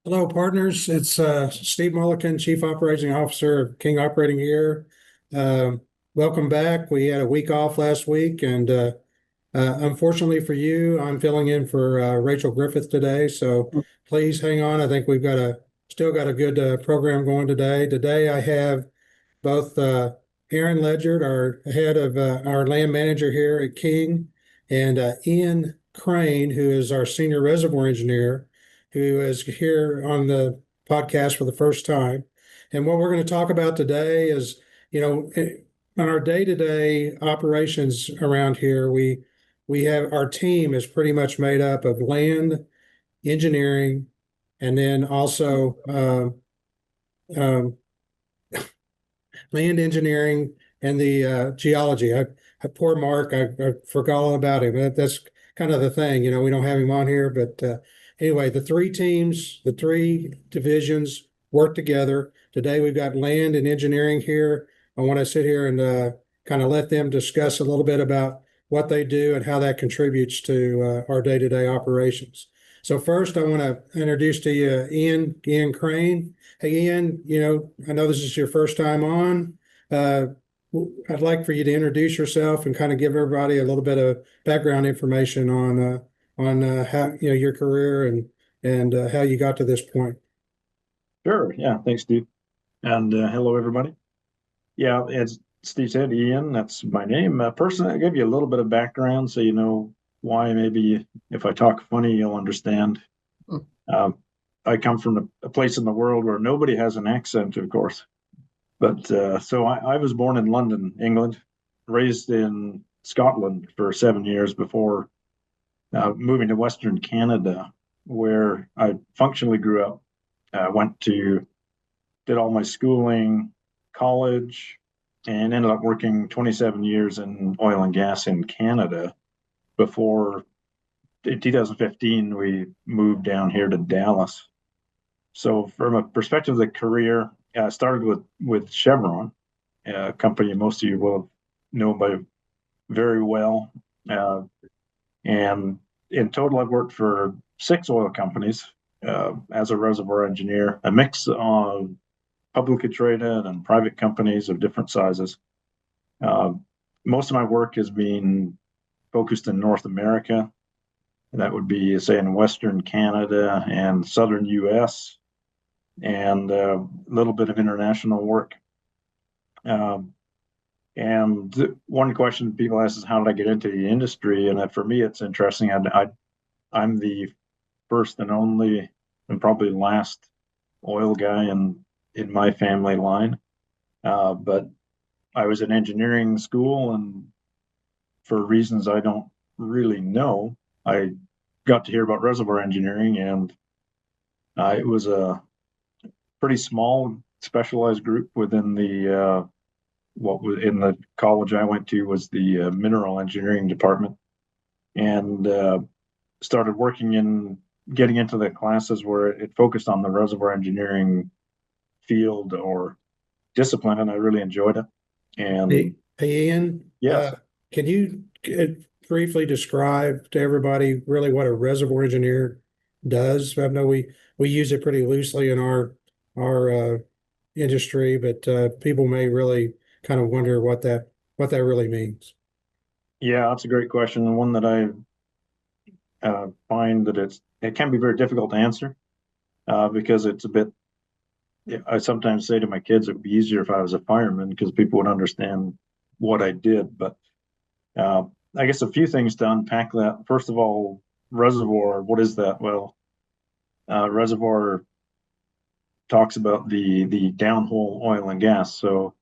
Hello, partners. It's Steve Mullican, Chief Operating Officer of King Operating here. Welcome back. We had a week off last week, and unfortunately for you, I'm filling in for Rachel Griffith today. So please hang on. I think we've still got a good program going today. Today I have both Aaron Ledyard, our head of our land manager here at King, and Ian Crane, who is our Senior Reservoir Engineer, who is here on the podcast for the first time. And what we're going to talk about today is, on our day-to-day operations around here, we have our team is pretty much made up of land engineering, and then also um, land engineering and the geology. Poor Mark, I forgot all about him. That's kind of the thing, we don't have him on here, but anyway, the three teams, the three divisions work together. Today we've got land and engineering here. I want to sit here and kind of let them discuss a little bit about what they do and how that contributes to our day-to-day operations. So first, I want to introduce to you Ian Crane. Hey, Ian, I know this is your first time on. Uh, I'd like for you to introduce yourself and kind of give everybody a little bit of background information on how your career and how you got to this point. Sure. Yeah. Thanks, Steve. And hello, everybody. Yeah, as Steve said, Ian, that's my name. Personally, I'll give you a little bit of background so you know why maybe if I talk funny, you'll understand. Um, I come from a place in the world where nobody has an accent, of course. But so I was born in London, England, raised in Scotland for 7 years before moving to Western Canada, where I functionally grew up. Did all my schooling, college, and ended up working 27 years in oil and gas in Canada before in 2015 we moved down here to Dallas. So from a perspective of the career, I started with Chevron, a company most of you will know by very well. And in total, I've worked for 6 oil companies as a reservoir engineer, a mix of publicly traded and private companies of different sizes. Uh, Most of my work has been focused in North America. That would be, say, in Western Canada and Southern US, and a little bit of international work. And one question people ask is, how did I get into the industry? And for me, it's interesting. I'm the first and only and probably last oil guy in my family line. But I was in engineering school, and for reasons I don't really know, I got to hear about reservoir engineering, and it was a pretty small specialized group within the what was in the college I went to was the mineral engineering department, and started working in getting into the classes where it focused on the reservoir engineering field or discipline, and I really enjoyed it. And Hey, Ian, yes, can you briefly describe to everybody really what a reservoir engineer does? I know we use it pretty loosely in our industry, but people may really kind of wonder what that really means. yeah, that's a great question, and one that I find that it can be very difficult to answer because it's a bit. I sometimes say to my kids it would be easier if I was a fireman because people would understand what I did. But uh, I guess a few things to unpack that. First of all, reservoir. What is that? Well, reservoir talks about the downhole oil and gas. So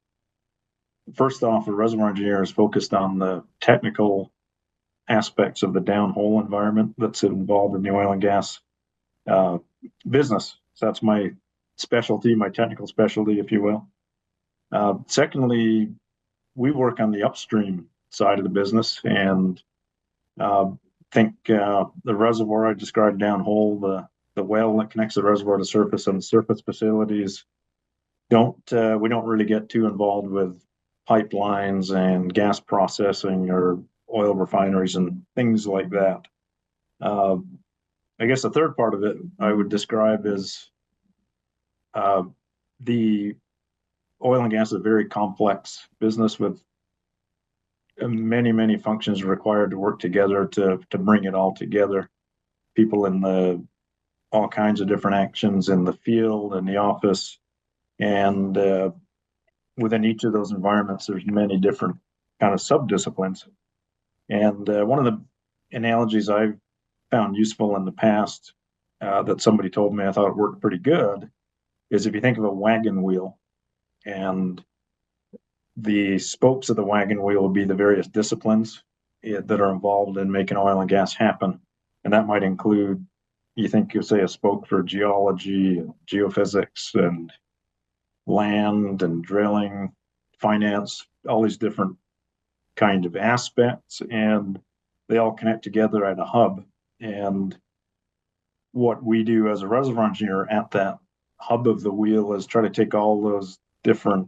first off, a reservoir engineer is focused on the technical aspects of the downhole environment that's involved in the oil and gas uh, business. So that's my specialty, my technical specialty, if you will. Secondly, we work on the upstream side of the business, and uh, think the reservoir I described downhole, the well that connects the reservoir to surface, and the surface facilities don't we don't really get too involved with pipelines and gas processing or oil refineries and things like that. Uh, I guess the third part of it I would describe as The oil and gas is a very complex business with many, many functions required to work together to bring it all together. People in all kinds of different actions in the field and the office, and within each of those environments, there's many different kind of subdisciplines. And one of the analogies I've found useful in the past that somebody told me I thought it worked pretty good is if you think of a wagon wheel, and the spokes of the wagon wheel will be the various disciplines that are involved in making oil and gas happen. And that might include, you say a spoke for geology and geophysics and land and drilling, finance, all these different kind of aspects, and they all connect together at a hub. And what we do as a reservoir engineer at that hub of the wheel is try to take all those different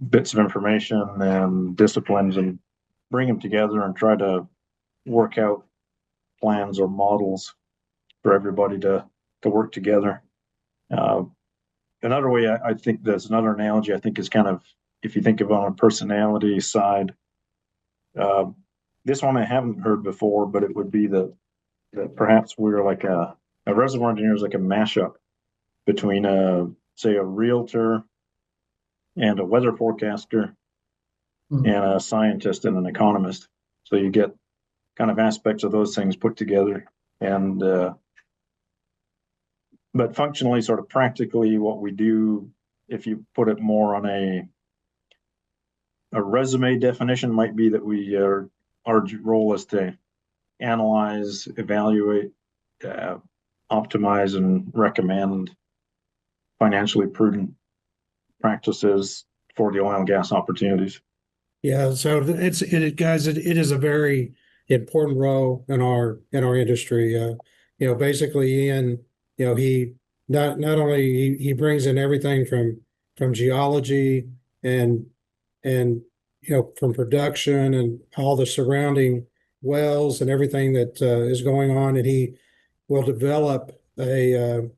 bits of information and disciplines and bring them together and try to work out plans or models for everybody to work together. Another way I think there's another analogy I think is kind of, if you think of on a personality side, this one I haven't heard before, but it would be that perhaps we're like a reservoir engineer is like a mashup between say a realtor and a weather forecaster and a scientist and an economist. So you get kind of aspects of those things put together, and but functionally, sort of practically, what we do, if you put it more on a resume definition, might be that we our role is to analyze, evaluate, optimize, and recommend financially prudent practices for the oil and gas opportunities. Yeah, so guys, it is a very important role in our industry. Basically, Ian, he not only he brings in everything from geology and from production and all the surrounding wells and everything that is going on, and he will develop a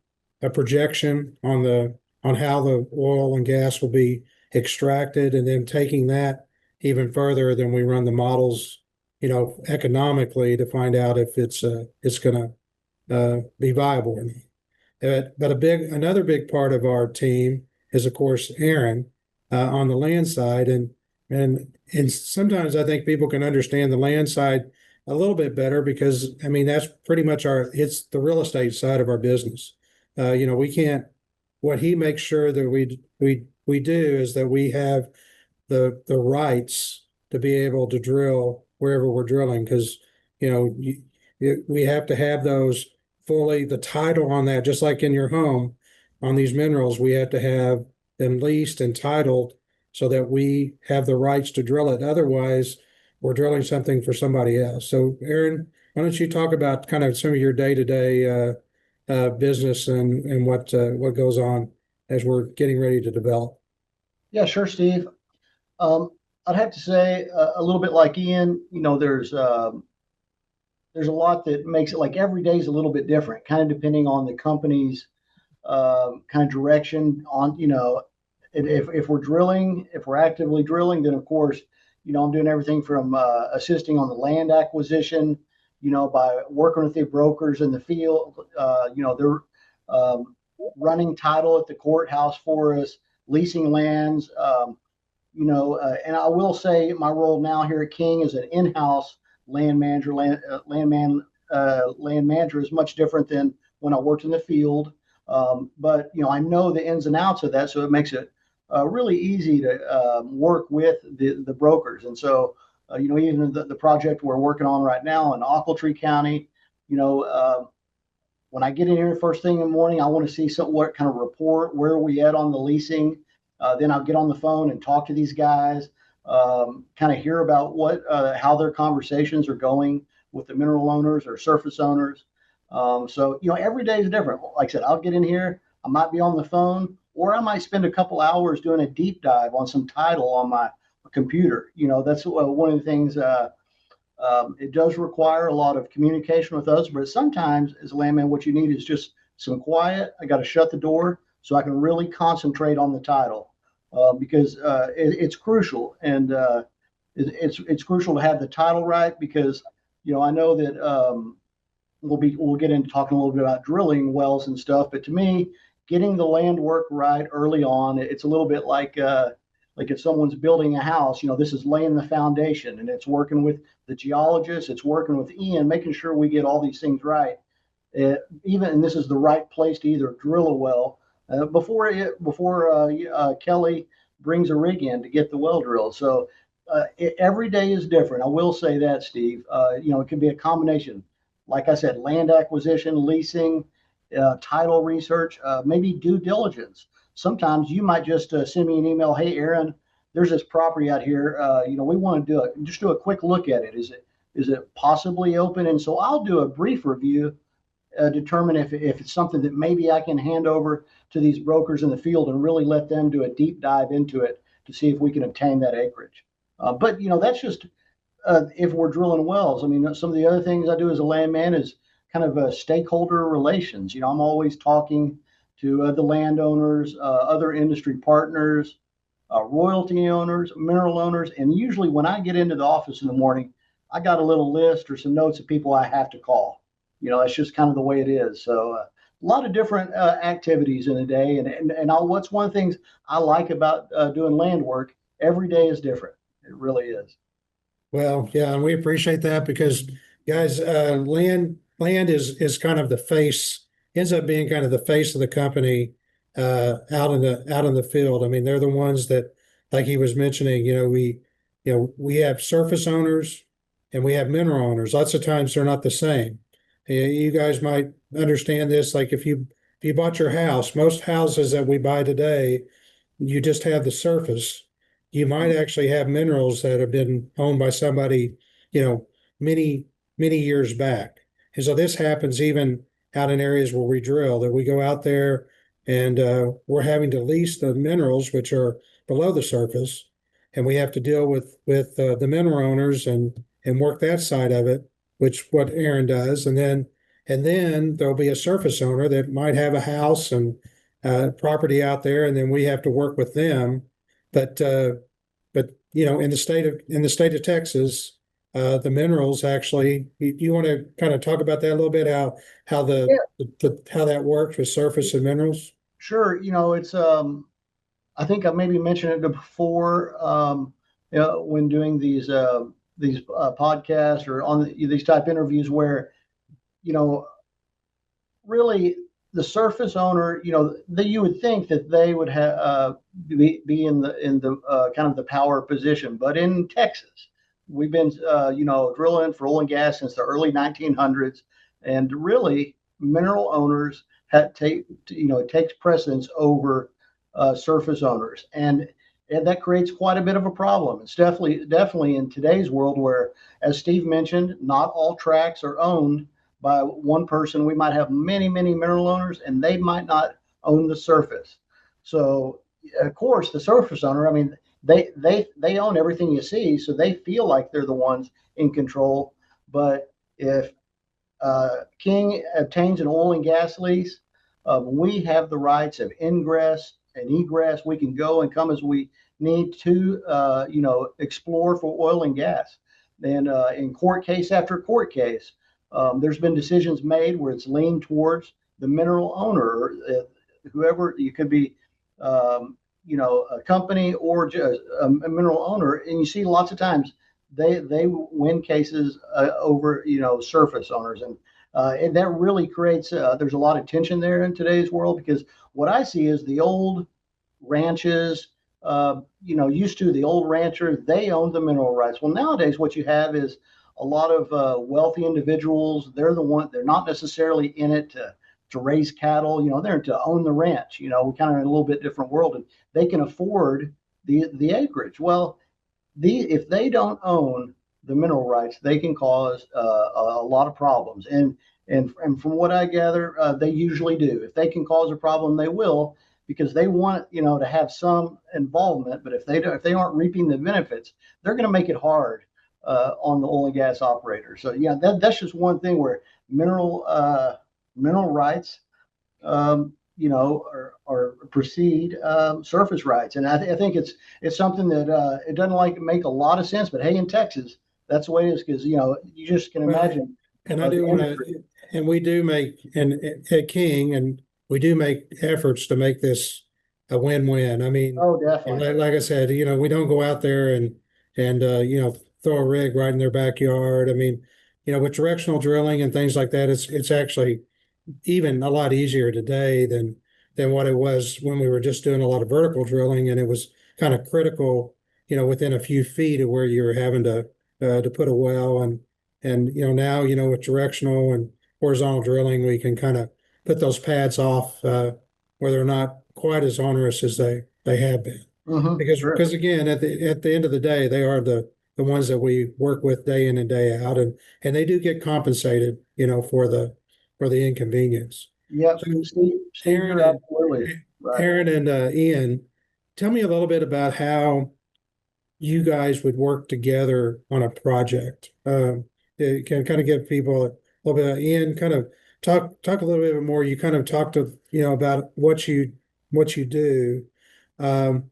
projection on how the oil and gas will be extracted, and then taking that even further, then we run the models, economically to find out if it's going to be viable or not. But another big part of our team is, of course, Aaron on the land side, and sometimes I think people can understand the land side a little bit better because I mean that's pretty much it's the real estate side of our business. We can't. What he makes sure that we do is that we have the rights to be able to drill wherever we're drilling, because we have to have those fully, the title on that, just like in your home on these minerals, we have to have them leased and titled so that we have the rights to drill it. Otherwise, we're drilling something for somebody else. So Aaron, why don't you talk about kind of some of your day-to-day business and what goes on as we're getting ready to develop? Yeah, sure, Steve. I'd have to say a little bit like Ian, there's a lot that makes it like every day is a little bit different, kind of depending on the company's kind of direction on, if we're drilling, if we're actively drilling, then of course, I'm doing everything from assisting on the land acquisition, by working with the brokers in the field. They're running title at the courthouse for us, leasing lands, and I will say my role now here at King is an in-house land manager. Land manager is much different than when I worked in the field. But I know the ins and outs of that, so it makes it really easy to work with the brokers. And so, even the project we're working on right now in Ochiltree County, when I get in here first thing in the morning, I want to see what kind of report, where are we at on the leasing. Then I'll get on the phone and talk to these guys, kind of hear about how their conversations are going with the mineral owners or surface owners. So every day is different. Like I said, I'll get in here, I might be on the phone, or I might spend a couple hours doing a deep dive on some title on my computer. That's one of the things. It does require a lot of communication with us, but sometimes as a landman, what you need is just some quiet. I got to shut the door, so I can really concentrate on the title, because it's crucial. And it's crucial to have the title right, because I know that we'll get into talking a little bit about drilling wells and stuff, but to me, getting the land work right early on, it's a little bit like if someone's building a house. This is laying the foundation, and it's working with the geologist, it's working with Ian, making sure we get all these things right. And this is the right place to either drill a well before Kelly brings a rig in to get the well drilled. So every day is different. I will say that, Steve. It can be a combination. Like I said, land acquisition, leasing, title research, maybe due diligence. Sometimes you might just send me an email. Hey, Aaron, there's this property out here. We want to do a quick look at it. Is it possibly open? And so I'll do a brief review, determine if it's something that maybe I can hand over to these brokers in the field and really let them do a deep dive into it to see if we can obtain that acreage. But that's just if we're drilling wells. I mean, some of the other things I do as a landman is kind of stakeholder relations. I'm always talking to the landowners, other industry partners, royalty owners, mineral owners. And usually when I get into the office in the morning, I got a little list or some notes of people I have to call. It's just kind of the way it is. So a lot of different activities in a day. And what's one of the things I like about doing land work, every day is different. It really is. Well, yeah, and we appreciate that because, guys, land is kind of the face, ends up being kind of the face of the company out in the field. I mean, they're the ones that, like he was mentioning, we have surface owners and we have mineral owners. Lots of times they're not the same. You guys might understand this. Like if you bought your house, most houses that we buy today, you just have the surface. You might actually have minerals that have been owned by somebody, many, many years back. And so this happens even out in areas where we drill, that we go out there and we're having to lease the minerals, which are below the surface. And we have to deal with the mineral owners and work that side of it, which what Aaron does. And then there'll be a surface owner that might have a house and property out there, and then we have to work with them. But in the state of Texas, the minerals actually. You want to kind of talk about that a little bit? How how that works with surface and minerals? Sure. It's I think I maybe mentioned it before, when doing these podcasts or on these type interviews where really the surface owner, that you would think that they would have be in the kind of the power position. But in Texas, we've been drilling for oil and gas since the early 1900s, and really mineral owners it takes precedence over surface owners, and that creates quite a bit of a problem. It's definitely in today's world where, as Steve mentioned, not all tracts are owned by one person. We might have many, many mineral owners, and they might not own the surface. So, of course, the surface owner, I mean, they own everything you see, so they feel like they're the ones in control. But if King obtains an oil and gas lease, we have the rights of ingress and egress. We can go and come as we need to, explore for oil and gas. And in court case after court case, there's been decisions made where it's leaned towards the mineral owner, or whoever. You could be, a company or just a mineral owner, and you see lots of times they win cases over surface owners, and that really creates there's a lot of tension there in today's world, because what I see is the old ranches, used to the old ranchers, they owned the mineral rights. Well, nowadays what you have is a lot of wealthy individuals. They're not necessarily in it to raise cattle. They're to own the ranch. We're kind of in a little bit different world, and they can afford the acreage. Well, if they don't own the mineral rights, they can cause a lot of problems. And from what I gather, they usually do. If they can cause a problem, they will, because they want to have some involvement. But if they aren't reaping the benefits, they're going to make it hard on the oil and gas operator. So that's just one thing where mineral rights. or proceed surface rights. And I think it's something that it doesn't make a lot of sense, but hey, in Texas, that's the way it is, because you just can Well, imagine. and I do want to, and we do make, and at King, and we do make efforts to make this a win-win. I mean, Oh, definitely. like I said, we don't go out there and throw a rig right in their backyard. I mean, with directional drilling and things like that, it's actually even a lot easier today than what it was when we were just doing a lot of vertical drilling, and it was kind of critical, within a few feet of where you were having to put a well, and now with directional and horizontal drilling, we can kind of put those pads off where they're not quite as onerous as they have been. Sure. Because again, at the end of the day, they are the ones that we work with day in and day out, and they do get compensated, for the inconvenience. Yep. So, Steve, Aaron you're and absolutely right. Aaron and Ian, tell me a little bit about how you guys would work together on a project. It can kind of give people a little bit. Ian, kind of talk a little bit more. You kind of talked to about what you do, but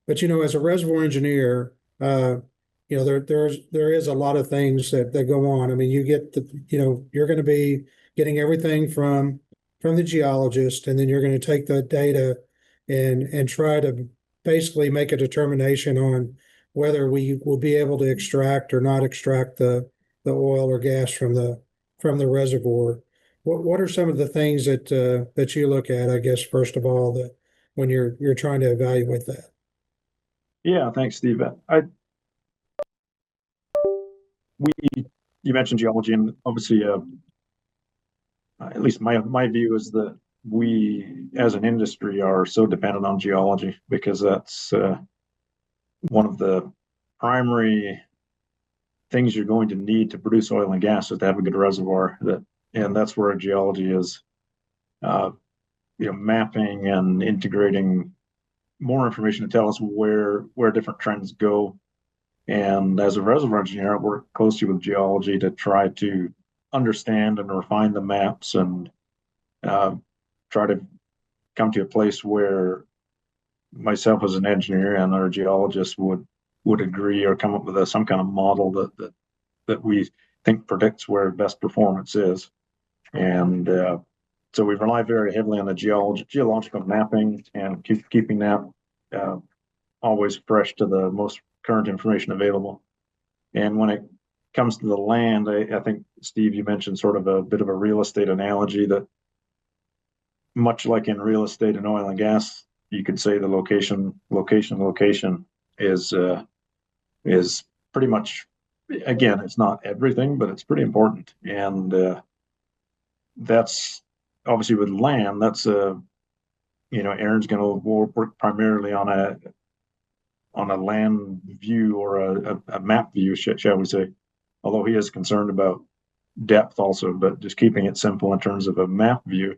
as a reservoir engineer, there is a lot of things that go on. I mean, you get you're going to be getting everything from the geologist, and then you're going to take the data and try to basically make a determination on whether we will be able to extract or not extract the oil or gas from the reservoir. What are some of the things that you look at, I guess, first of all, that when you're trying to evaluate that? Yeah, thanks, Steve. You mentioned geology, and obviously, at least my view is that we, as an industry, are so dependent on geology because that's one of the primary things you're going to need to produce oil and gas is to have a good reservoir. And that's where geology is, mapping and integrating more information to tell us where different trends go. And as a reservoir engineer, I work closely with geology to try to understand and refine the maps and try to come to a place where myself as an engineer and our geologist would agree or come up with some kind of model that we think predicts where best performance is. And so we rely very heavily on the geological mapping and keeping that always fresh to the most current information available. And when it comes to the land, I think, Steve, you mentioned sort of a bit of a real estate analogy that much like in real estate and oil and gas, you could say the location is pretty much, again, it's not everything, but it's pretty important. And that's obviously with land, that's Aaron's going to work primarily on a land view or a map view, shall we say, although he is concerned about depth also, but just keeping it simple in terms of a map view.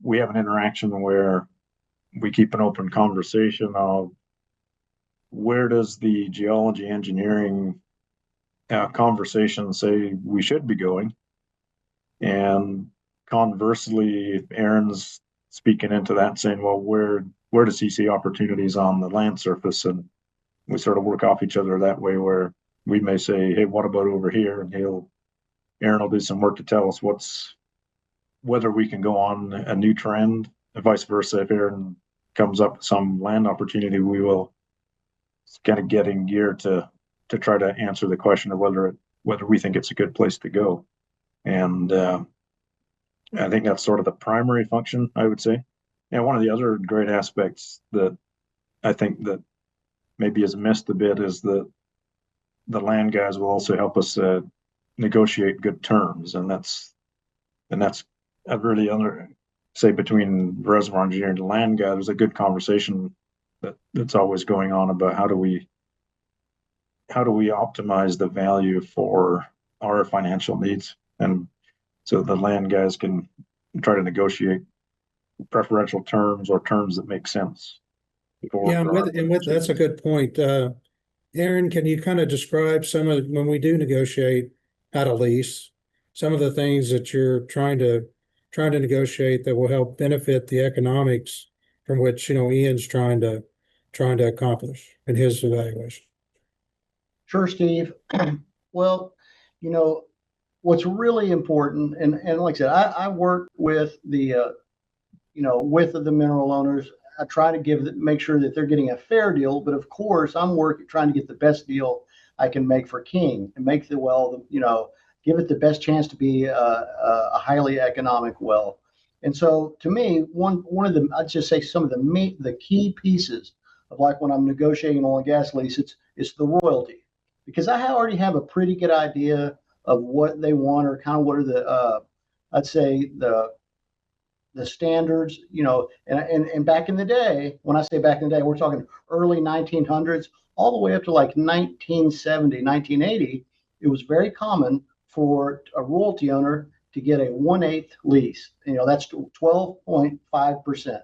We have an interaction where we keep an open conversation of where does the geology engineering conversation say we should be going, and conversely, if Aaron's speaking into that, saying, well, where does he see opportunities on the land surface? And we sort of work off each other that way, where we may say, hey, what about over here? And Aaron will do some work to tell us whether we can go on a new trend, and vice versa. If Aaron comes up with some land opportunity, we will kind of get in gear to try to answer the question of whether we think it's a good place to go. And I think that's sort of the primary function, I would say. And one of the other great aspects that I think that maybe is missed a bit is that the land guys will also help us negotiate good terms, and that's a really say between reservoir engineer and the land guy, there's a good conversation that's always going on about how do we optimize the value for our financial needs, and so the land guys can try to negotiate preferential terms or terms that make sense. That's a good point. Aaron, can you kind of describe some of when we do negotiate out a lease, some of the things that you're trying to trying to negotiate that will help benefit the economics from which, Ian's trying to accomplish in his evaluation. Sure, Steve. Well, you know, what's really important, and like I said, I work with with the mineral owners. I try to make sure that they're getting a fair deal, but of course, I'm trying to get the best deal I can make for King and make the well, give it the best chance to be a highly economic well. And so, to me, one of the, I'd just say some of the key pieces of, like, when I'm negotiating an oil and gas lease, it's the royalty, because I already have a pretty good idea of what they want, or kind of what are the I'd say the standards, and back in the day, when I say back in the day, we're talking early 1900s, all the way up to like 1970, 1980. It was very common for a royalty owner to get a 1/8 lease. That's 12.5%.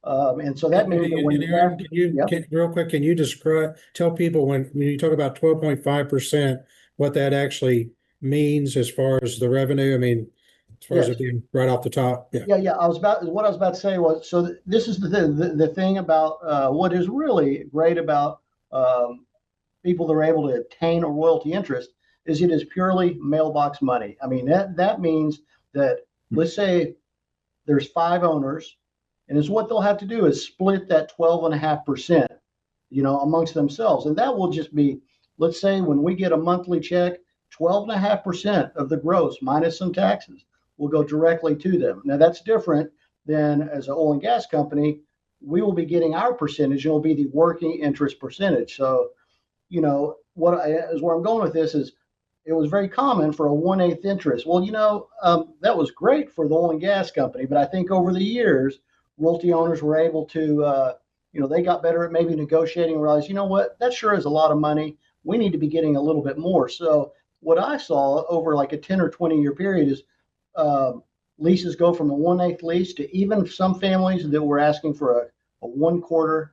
And so that means that when Aaron, yep. real quick, can you tell people when you talk about 12.5%, what that actually means as far as the revenue? I mean, as far as it being right off the top. Yeah. What I was about to say was, so this is the thing about what is really great about people that are able to attain a royalty interest is it is purely mailbox money. I mean, that means that, let's say there's 5 owners, and it's what they'll have to do is split that 12.5%, amongst themselves. And that will just be, let's say when we get a monthly check, 12.5% of the gross minus some taxes will go directly to them. Now that's different than, as an oil and gas company, we will be getting our percentage. It'll be the working interest percentage. So, where I'm going with this is, it was very common for a 1/8 interest. Well, that was great for the oil and gas company, but I think over the years, royalty owners were able to, they got better at maybe negotiating and realized, what, that sure is a lot of money. We need to be getting a little bit more. So what I saw over like a 10 or 20 year period is leases go from a 1/8 lease to even some families that were asking for a 1/4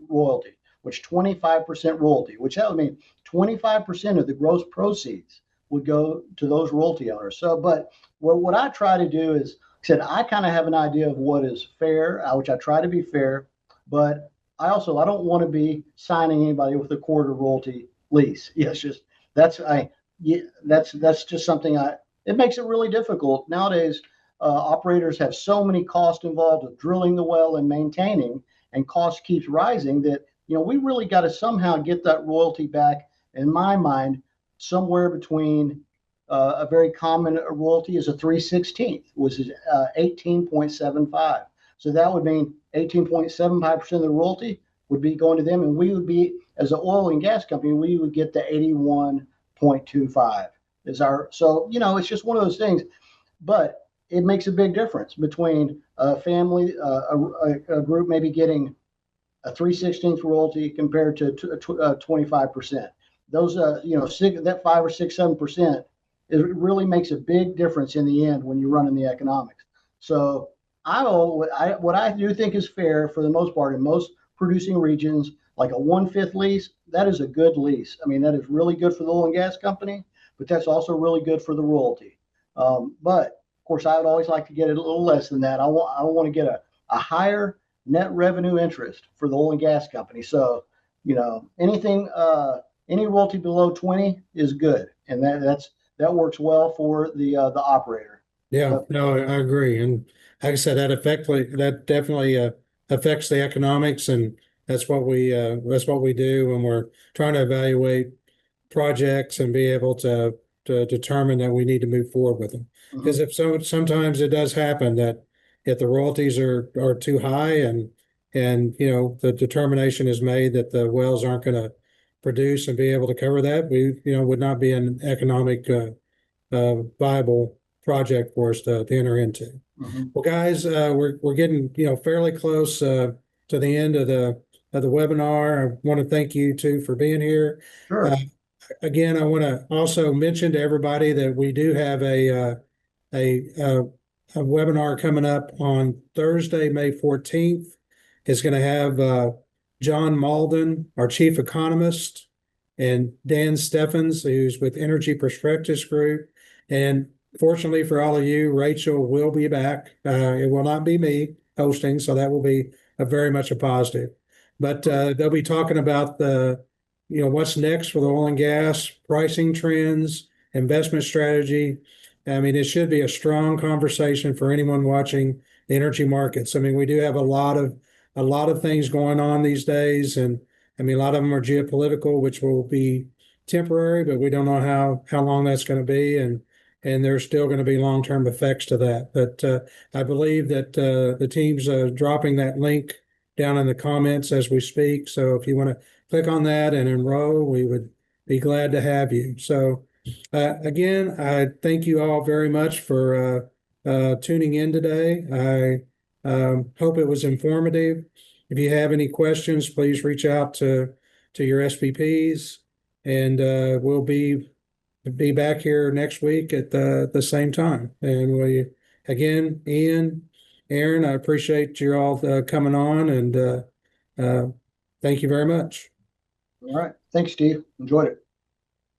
royalty, which 25% royalty, which that would mean 25% of the gross proceeds would go to those royalty owners. So, but what I try to do is, I said, I kind of have an idea of what is fair, which I try to be fair, but I don't want to be signing anybody with a 1/4 royalty lease. Yeah, it's just that's just something it makes it really difficult nowadays. Operators have so many costs involved with drilling the well and maintaining, and cost keeps rising, that we really got to somehow get that royalty back. In my mind, somewhere between a very common royalty is a 3/16, which is 18.75. So that would mean 18.75% of the royalty would be going to them, and we would be, as an oil and gas company, we would get the 81.25 is our. So it's just one of those things, but it makes a big difference between a family, a group maybe getting a 3/16 royalty compared to 25%. Those, that 5 or 6, 7%, it really makes a big difference in the end when you're running the economics. So what I do think is fair for the most part in most producing regions, like a 1/5 lease, that is a good lease. I mean, that is really good for the oil and gas company, but that's also really good for the royalty. But of course, I would always like to get it a little less than that. I want to get a higher net revenue interest for the oil and gas company. So, any royalty below 20 is good, and that works well for the operator. Yeah, no, I agree. And like I said, that definitely affects the economics, and that's what we do when we're trying to evaluate projects and be able to determine that we need to move forward with them. Because sometimes it does happen that if the royalties are too high, and the determination is made that the wells aren't going to produce and be able to cover that, we would not be an economic viable project for us to enter into. Well, guys, we're getting fairly close to the end of the webinar. I want to thank you too for being here. Sure. Again, I want to also mention to everybody that we do have a webinar coming up on Thursday, May 14th. It's going to have John Mauldin, our chief economist, and Dan Steffens, who's with Energy Perspectives Group. And fortunately for all of you, Rachel will be back. It will not be me hosting, so that will be very much a positive. But they'll be talking about what's next for the oil and gas, pricing trends, investment strategy. I mean, it should be a strong conversation for anyone watching the energy markets. I mean, we do have a lot of things going on these days, and I mean, a lot of them are geopolitical, which will be temporary, but we don't know how long that's going to be, and there's still going to be long-term effects to that. But I believe that the team's dropping that link down in the comments as we speak. So if you want to click on that and enroll, we would be glad to have you. So again, I thank you all very much for tuning in today. I hope it was informative. If you have any questions, please reach out to your SVPs, and we'll be back here next week at the same time. And we again, Ian, Aaron, I appreciate you all coming on, and thank you very much. All right. Thanks, Steve. Enjoyed it.